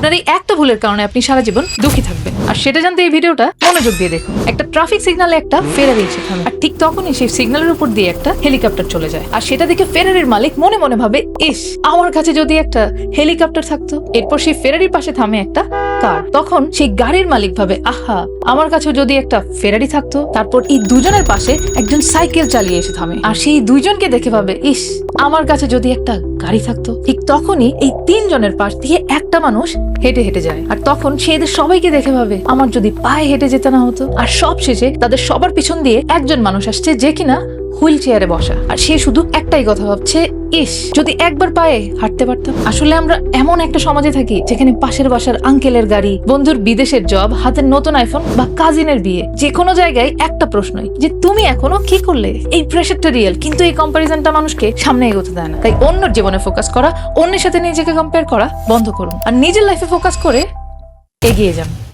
আপনার এই একটা ভুলের কারণে আপনি সারা জীবন দুঃখী থাকবেন। আর সেটা জানতে এই ভিডিওটা মনোযোগ দিয়ে দেখুন। একটা ট্রাফিক সিগনালে একটা ফেরারি এসে থামে, আর ঠিক তখনই সেই সিগন্যালের উপর দিয়ে একটা হেলিকপ্টার চলে যায়। আর সেটা দেখে ফেরারির মালিক মনে মনে ভাবে, ইস, আমার কাছে যদি একটা হেলিকপ্টার থাকতো। এরপর সেই ফেরারির পাশে থামে একটা কার। তখন সেই গাড়ির মালিক ভাবে, আহা, আমার কাছে যদি একটা ফেরারি থাকতো। তারপর এই দুজনের পাশে একজন সাইকেল চালিয়ে এসে থামে, আর সেই দুইজনকে দেখে ভাবে, ইস, আমার কাছে যদি একটা গাড়ি থাকতো। ঠিক তখনই এই তিনজনের পাশ দিয়ে একটা মানুষ হেঁটে হেঁটে যায়, আর তখন সে এদের সবাইকে দেখে ভাবে, আমার যদি পায়ে হেঁটে যেতে না হতো। আর সব শেষে তাদের সবার পিছন দিয়ে একজন মানুষ আসছে, যে কিনা হুইল চেয়ারে বসা, আর সে শুধু একটাই কথা ভাবছে, ইস, যদি একবার পায়ে হাঁটতে পারতাম। আসলে আমরা এমন একটা সমাজে থাকি যেখানে পাশের বাসার আঙ্কেলের গাড়ি, বন্ধুর বিদেশের জব, হাতের নতুন আইফোন বা কাজিনের বিয়ে, যে কোনো জায়গায় একটা প্রশ্নই, যে তুমি এখনো কি করলে। এই প্রেশারটা রিয়েল, কিন্তু এই কম্পারিজনটা মানুষকে সামনে এগোতে দেয় না। তাই অন্যের জীবনে ফোকাস করা, অন্যের সাথে নিজেকে কম্পেয়ার করা বন্ধ করুন, আর নিজের লাইফে ফোকাস করে এগিয়ে যান।